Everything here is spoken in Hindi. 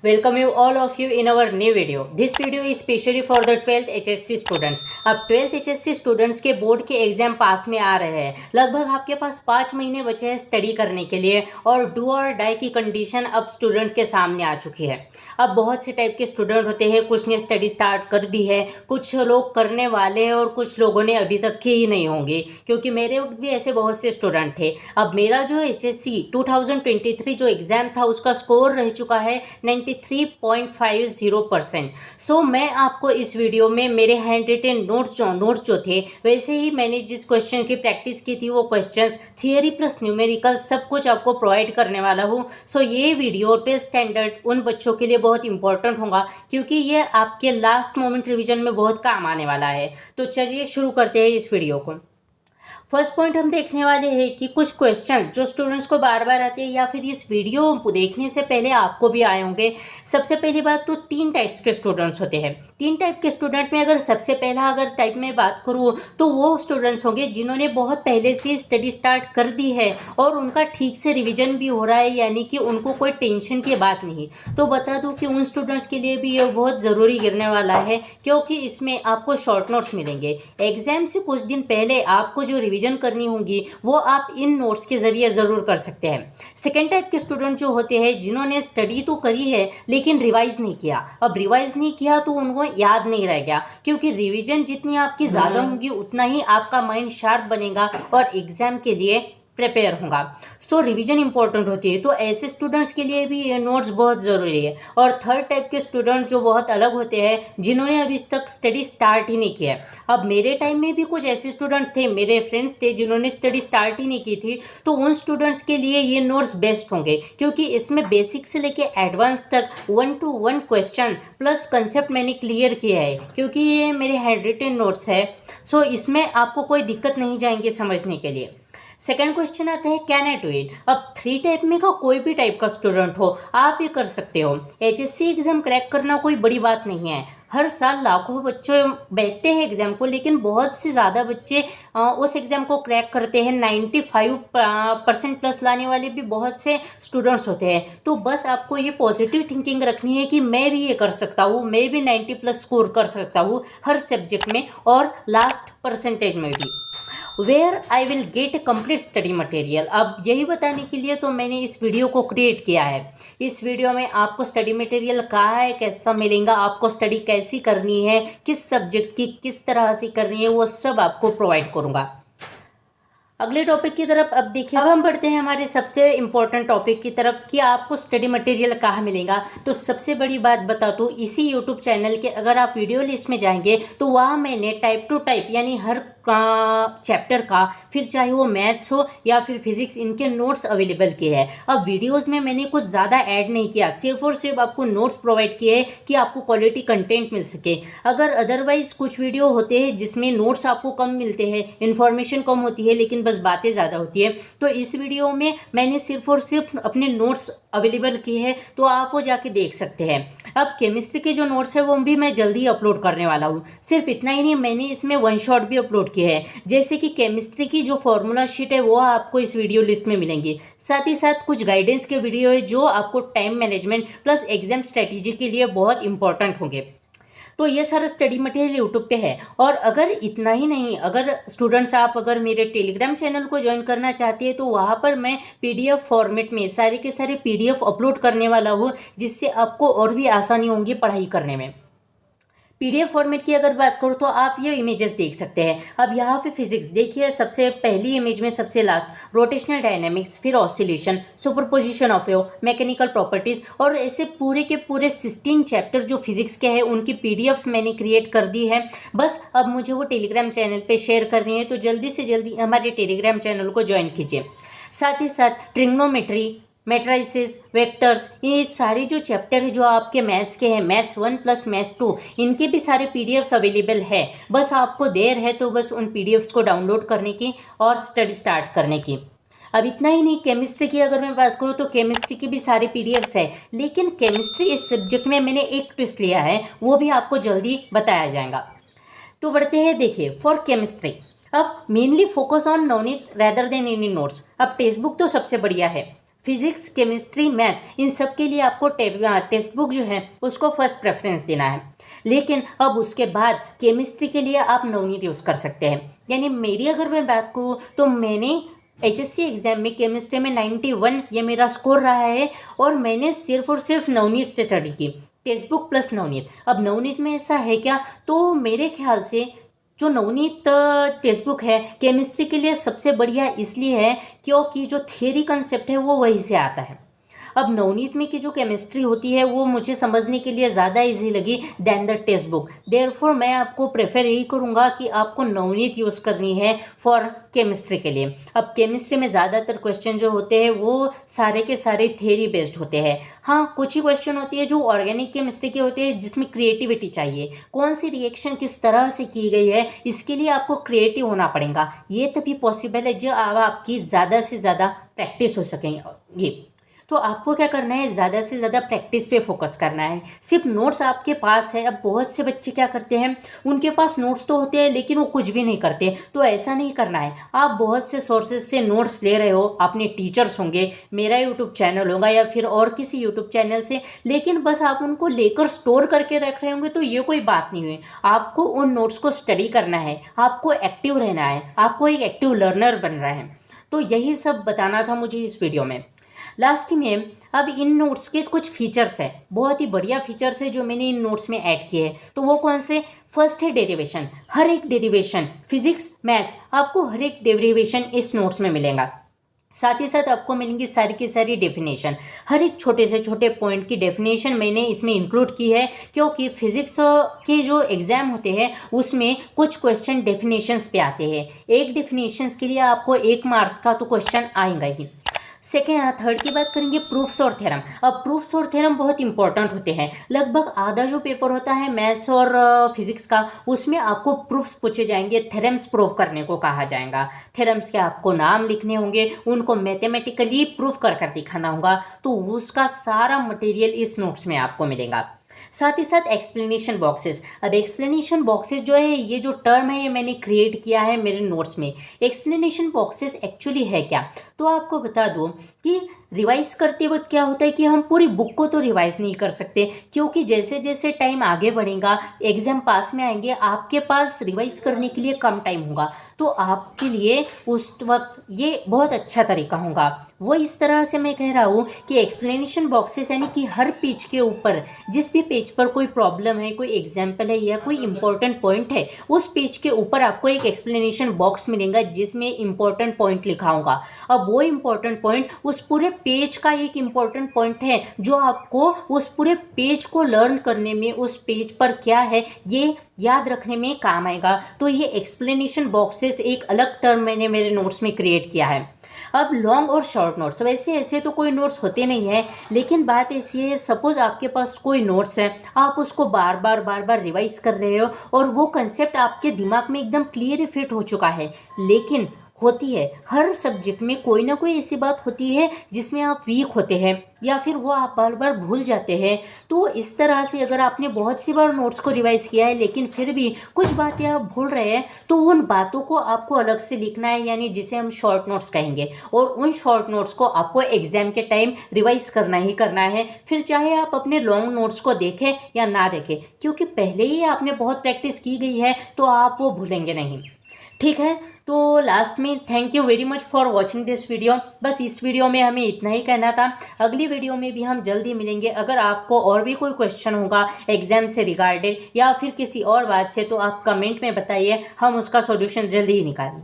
Welcome you all of you in our new video. This video is specially for the 12th HSC students. अब 12th HSC स्टूडेंट्स के बोर्ड के एग्जाम पास में आ रहे हैं। लगभग आपके पास 5 महीने बचे हैं स्टडी करने के लिए और डू और डाई की कंडीशन अब स्टूडेंट्स के सामने आ चुकी है। अब बहुत से टाइप के स्टूडेंट होते हैं, कुछ ने स्टडी स्टार्ट कर दी है, कुछ लोग करने वाले हैं और कुछ लोगों ने अभी तक की ही नहीं होंगी, क्योंकि मेरे वक्त भी ऐसे बहुत से स्टूडेंट थे। अब मेरा जो HSC 2023 जो एग्ज़ाम था उसका स्कोर रह चुका है 93.50%। सो मैं आपको इस वीडियो में मेरे हैंड रिटेन नोट्स जो थे, वैसे ही मैंने जिस क्वेश्चन की प्रैक्टिस की थी वो क्वेश्चंस थियरी प्लस न्यूमेरिकल सब कुछ आपको प्रोवाइड करने वाला हूँ। सो ये वीडियो 12th स्टैंडर्ड उन बच्चों के लिए बहुत इंपॉर्टेंट होगा, क्योंकि ये आपके लास्ट मोमेंट रिविजन में बहुत काम आने वाला है। तो चलिए शुरू करते हैं इस वीडियो को। फर्स्ट पॉइंट हम देखने वाले हैं कि कुछ क्वेश्चन जो स्टूडेंट्स को बार बार आते हैं या फिर इस वीडियो को देखने से पहले आपको भी आए होंगे। सबसे पहली बात तो 3 टाइप्स के स्टूडेंट्स होते हैं। 3 टाइप के स्टूडेंट में अगर सबसे पहला टाइप में बात करूँ तो वो स्टूडेंट्स होंगे जिन्होंने बहुत पहले से स्टडी स्टार्ट कर दी है और उनका ठीक से रिविजन भी हो रहा है, यानी कि उनको कोई टेंशन की बात नहीं। तो बता दूँ कि उन स्टूडेंट्स के लिए भी ये बहुत ज़रूरी गिरने वाला है, क्योंकि इसमें आपको शॉर्ट नोट्स मिलेंगे। एग्जाम से कुछ दिन पहले आपको जो रिविजन करनी होगी वो आप इन नोट्स के जरिए ज़रूर कर सकते हैं। सेकेंड टाइप के स्टूडेंट जो होते हैं जिन्होंने स्टडी तो करी है लेकिन रिवाइज नहीं किया। अब रिवाइज नहीं किया तो उनको याद नहीं रह गया, क्योंकि रिवीजन जितनी आपकी ज़्यादा होगी उतना ही आपका माइंड शार्प बनेगा और एग्ज़ाम के लिए प्रिपेयर होगा। सो रिवीजन इंपॉर्टेंट होती है, तो ऐसे स्टूडेंट्स के लिए भी ये नोट्स बहुत ज़रूरी है। और थर्ड टाइप के स्टूडेंट जो बहुत अलग होते हैं, जिन्होंने अभी तक स्टडी स्टार्ट ही नहीं किया है। अब मेरे टाइम में भी कुछ ऐसे स्टूडेंट थे, मेरे फ्रेंड्स थे जिन्होंने स्टडी स्टार्ट ही नहीं की थी, तो उन स्टूडेंट्स के लिए ये नोट्स बेस्ट होंगे, क्योंकि इसमें बेसिक से लेके एडवांस तक 1 to 1 क्वेश्चन प्लस कंसेप्ट मैंने क्लियर किया है, क्योंकि ये मेरे हैंड रिटेन नोट्स है। सो इसमें आपको कोई दिक्कत नहीं जाएंगे समझने के लिए। सेकेंड क्वेश्चन आता है कैन आई डू इट। अब 3 टाइप में का कोई भी टाइप का स्टूडेंट हो, आप ये कर सकते हो। HSC एग्ज़ाम क्रैक करना कोई बड़ी बात नहीं है। हर साल लाखों बच्चे बैठते हैं एग्ज़ाम को, लेकिन बहुत से ज़्यादा बच्चे उस एग्ज़ाम को क्रैक करते हैं। 95% प्लस लाने वाले भी बहुत से स्टूडेंट्स होते हैं। तो बस आपको ये पॉजिटिव थिंकिंग रखनी है कि मैं भी ये कर सकता हूँ, मैं भी 90 प्लस स्कोर कर सकता हूँ हर सब्जेक्ट में और लास्ट परसेंटेज में भी। Where I will get a complete study material. अब यही बताने के लिए तो मैंने इस वीडियो को क्रिएट किया है। इस वीडियो में आपको स्टडी मटेरियल कहाँ है, कैसा मिलेगा, आपको स्टडी कैसी करनी है, किस सब्जेक्ट की किस तरह से करनी है, वो सब आपको प्रोवाइड करूँगा। अगले टॉपिक की तरफ अब देखिए, अब हम बढ़ते हैं हमारे सबसे इम्पोर्टेंट टॉपिक की तरफ कि आपको स्टडी मटेरियल कहाँ मिलेगा। तो सबसे बड़ी बात बता दूँ, इसी यूट्यूब चैनल के अगर आप वीडियो लिस्ट में जाएंगे तो वहाँ मैंने टाइप टू टाइप यानी हर चैप्टर का, फिर चाहे वो मैथ्स हो या फिर फिजिक्स, इनके नोट्स अवेलेबल किए हैं। अब वीडियोस में मैंने कुछ ज़्यादा ऐड नहीं किया, सिर्फ और सिर्फ आपको नोट्स प्रोवाइड किए हैं कि आपको क्वालिटी कंटेंट मिल सके। अगर अदरवाइज कुछ वीडियो होते हैं जिसमें नोट्स आपको कम मिलते हैं, इन्फॉर्मेशन कम होती है लेकिन बस बातें ज़्यादा होती है, तो इस वीडियो में मैंने सिर्फ और सिर्फ अपने नोट्स अवेलेबल किए हैं, तो आप वो जाके देख सकते हैं। अब केमिस्ट्री के जो नोट्स है वो भी मैं जल्दी अपलोड करने वाला हूँ। सिर्फ इतना ही नहीं, मैंने इसमें 1 शॉट भी अपलोड किए हैं, जैसे कि केमिस्ट्री की जो फॉर्मूला शीट है वो आपको इस वीडियो लिस्ट में मिलेंगी। साथ ही साथ कुछ गाइडेंस के वीडियो है जो आपको time management plus exam strategy के लिए बहुत इंपॉर्टेंट होंगे। तो ये सारा स्टडी मटेरियल यूट्यूब पे है। और अगर इतना ही नहीं, अगर स्टूडेंट्स आप अगर मेरे टेलीग्राम चैनल को ज्वाइन करना चाहते हैं तो वहाँ पर मैं PDF फॉर्मेट में सारे के सारे PDF अपलोड करने वाला हूँ, जिससे आपको और भी आसानी होगी पढ़ाई करने में। PDF फॉर्मेट की अगर बात करूँ तो आप ये इमेजेस देख सकते हैं। अब यहाँ पे फिजिक्स देखिए, सबसे पहली इमेज में सबसे लास्ट रोटेशनल डायनेमिक्स, फिर oscillation, superposition of wave, mechanical properties, और ऐसे पूरे के पूरे 16 चैप्टर जो फिजिक्स के हैं उनकी PDFs मैंने क्रिएट कर दी है। बस अब मुझे वो टेलीग्राम चैनल पर शेयर करनी है, तो जल्दी से जल्दी हमारे टेलीग्राम चैनल को ज्वाइन कीजिए। साथ ही साथ ट्रिग्नोमेट्री, मैट्रिसेस, वेक्टर्स, ये सारे जो चैप्टर है जो आपके मैथ्स के हैं, मैथ्स 1 प्लस मैथ्स 2, इनके भी सारे PDFs अवेलेबल है। बस आपको देर है तो बस उन PDFs को डाउनलोड करने की और स्टडी स्टार्ट करने की। अब इतना ही नहीं, केमिस्ट्री की अगर मैं बात करूँ तो केमिस्ट्री की भी सारे PDFs है, लेकिन केमिस्ट्री इस सब्जेक्ट में मैंने एक ट्विस्ट लिया है, वो भी आपको जल्दी बताया जाएगा। तो बढ़ते हैं, देखिए फॉर केमिस्ट्री अब mainly focus on noni rather than any notes. अब टेक्स्ट बुक तो सबसे बढ़िया है, फिजिक्स, केमिस्ट्री, मैथ्स, इन सब के लिए आपको टेक्स्ट बुक जो है उसको फर्स्ट प्रेफरेंस देना है। लेकिन अब उसके बाद केमिस्ट्री के लिए आप नवनीत यूज़ कर सकते हैं। यानी मेरी अगर मैं बात करूँ तो मैंने HSC एग्ज़ाम में केमिस्ट्री में 91 ये मेरा स्कोर रहा है, और मैंने सिर्फ और सिर्फ नवनीत से स्टडी की, टेक्स्ट बुक प्लस नवनीत। अब नवनीत में ऐसा है क्या, तो मेरे ख्याल से जो नवनीत टेक्स्ट बुक है केमिस्ट्री के लिए सबसे बढ़िया इसलिए है क्योंकि जो थियरी कंसेप्ट है वो वहीं से आता है। अब नवनीत में की जो केमिस्ट्री होती है वो मुझे समझने के लिए ज़्यादा इजी लगी than the textbook. Therefore मैं आपको प्रेफर यही करूँगा कि आपको नवनीत यूज़ करनी है फॉर केमिस्ट्री के लिए। अब केमिस्ट्री में ज़्यादातर क्वेश्चन जो होते हैं वो सारे के सारे थ्योरी बेस्ड होते हैं। हाँ, कुछ ही क्वेश्चन होती है जो ऑर्गेनिक केमिस्ट्री के होते हैं जिसमें क्रिएटिविटी चाहिए, कौन सी रिएक्शन किस तरह से की गई है, इसके लिए आपको क्रिएटिव होना पड़ेगा। ये तभी पॉसिबल है जब आपकी ज़्यादा से ज़्यादा प्रैक्टिस हो सकेंगे। तो आपको क्या करना है, ज़्यादा से ज़्यादा प्रैक्टिस पे फोकस करना है। सिर्फ नोट्स आपके पास है, अब बहुत से बच्चे क्या करते हैं, उनके पास नोट्स तो होते हैं लेकिन वो कुछ भी नहीं करते। तो ऐसा नहीं करना है। आप बहुत से सोर्सेज से नोट्स ले रहे हो, अपने टीचर्स होंगे, मेरा यूट्यूब चैनल होगा या फिर और किसी यूट्यूब चैनल से, लेकिन बस आप उनको लेकर स्टोर करके रख रहे होंगे तो ये कोई बात नहीं हुई। आपको उन नोट्स को स्टडी करना है, आपको एक्टिव रहना है, आपको एक एक्टिव लर्नर बनना है। तो यही सब बताना था मुझे इस वीडियो में। लास्ट में अब इन नोट्स के कुछ फीचर्स हैं, बहुत ही बढ़िया फीचर्स है जो मैंने इन नोट्स में ऐड किए हैं। तो वो कौन से, फर्स्ट है डेरिवेशन। हर एक डेरिवेशन, फिजिक्स, मैथ्स, आपको हर एक डेरिवेशन इस नोट्स में मिलेगा। साथ ही साथ आपको मिलेंगी सारी की सारी डेफिनेशन, हर एक छोटे से छोटे पॉइंट की डेफिनेशन मैंने इसमें इंक्लूड की है, क्योंकि फिजिक्स के जो एग्ज़ाम होते हैं उसमें कुछ क्वेश्चन डेफिनेशंस पे आते हैं। एक डेफिनेशंस के लिए आपको 1 मार्क्स का तो क्वेश्चन आएगा ही। थर्ड की बात करेंगे प्रूफ्स और थ्योरम। अब प्रूफ्स और थ्योरम बहुत इंपॉर्टेंट होते हैं। लगभग आधा जो पेपर होता है मैथ्स और फिजिक्स का, उसमें आपको प्रूफ्स पूछे जाएंगे, थ्योरम्स प्रूव करने को कहा जाएगा। थ्योरम्स के आपको नाम लिखने होंगे, उनको मैथमेटिकली प्रूव कर कर दिखाना होगा। तो उसका सारा मटेरियल इस नोट्स में आपको मिलेगा। साथ ही साथ एक्सप्लेनेशन बॉक्सेस। अब एक्सप्लेनेशन बॉक्सेस जो है, ये जो टर्म है ये मैंने क्रिएट किया है मेरे नोट्स में। एक्सप्लेनेशन बॉक्सेस एक्चुअली है क्या, तो आपको बता दूं कि रिवाइज करते वक्त क्या होता है कि हम पूरी बुक को तो रिवाइज नहीं कर सकते, क्योंकि जैसे जैसे टाइम आगे बढ़ेगा, एग्ज़ाम पास में आएंगे, आपके पास रिवाइज करने के लिए कम टाइम होगा। तो आपके लिए उस वक्त ये बहुत अच्छा तरीका होगा। वो इस तरह से मैं कह रहा हूँ कि एक्सप्लेनेशन बॉक्सेस यानी कि हर पेज के ऊपर, जिस भी पेज पर कोई प्रॉब्लम है, कोई एग्जाम्पल है या कोई इंपॉर्टेंट पॉइंट है, उस पेज के ऊपर आपको एक एक्सप्लेनेशन बॉक्स मिलेगा जिसमें इंपॉर्टेंट पॉइंट लिखा होगा। अब वो इंपॉर्टेंट पॉइंट उस पूरे पेज का एक इंपॉर्टेंट पॉइंट है जो आपको उस पूरे पेज को लर्न करने में, उस पेज पर क्या है ये याद रखने में काम आएगा। तो ये एक्सप्लेनेशन बॉक्सेस एक अलग टर्म मैंने मेरे नोट्स में क्रिएट किया है। अब लॉन्ग और शॉर्ट नोट्स, वैसे ऐसे तो कोई नोट्स होते नहीं है, लेकिन बात ऐसी है, सपोज आपके पास कोई नोट्स है, आप उसको बार बार रिवाइज कर रहे हो और वो कंसेप्ट आपके दिमाग में एकदम क्लियर फिट हो चुका है, लेकिन होती है हर सब्जेक्ट में कोई ना कोई ऐसी बात होती है जिसमें आप वीक होते हैं या फिर वो आप बार बार भूल जाते हैं। तो इस तरह से अगर आपने बहुत सी बार नोट्स को रिवाइज किया है लेकिन फिर भी कुछ बातें आप भूल रहे हैं, तो उन बातों को आपको अलग से लिखना है, यानी जिसे हम शॉर्ट नोट्स कहेंगे। और उन शॉर्ट नोट्स को आपको एग्जाम के टाइम रिवाइज करना ही करना है, फिर चाहे आप अपने लॉन्ग नोट्स को देखें या ना देखें, क्योंकि पहले ही आपने बहुत प्रैक्टिस की गई है तो आप वो भूलेंगे नहीं। ठीक है, तो लास्ट में thank you very much for watching this video. बस इस वीडियो में हमें इतना ही कहना था। अगली वीडियो में भी हम जल्दी मिलेंगे। अगर आपको और भी कोई क्वेश्चन होगा एग्जाम से रिगार्डेड या फिर किसी और बात से, तो आप कमेंट में बताइए, हम उसका सॉल्यूशन जल्दी ही निकालें।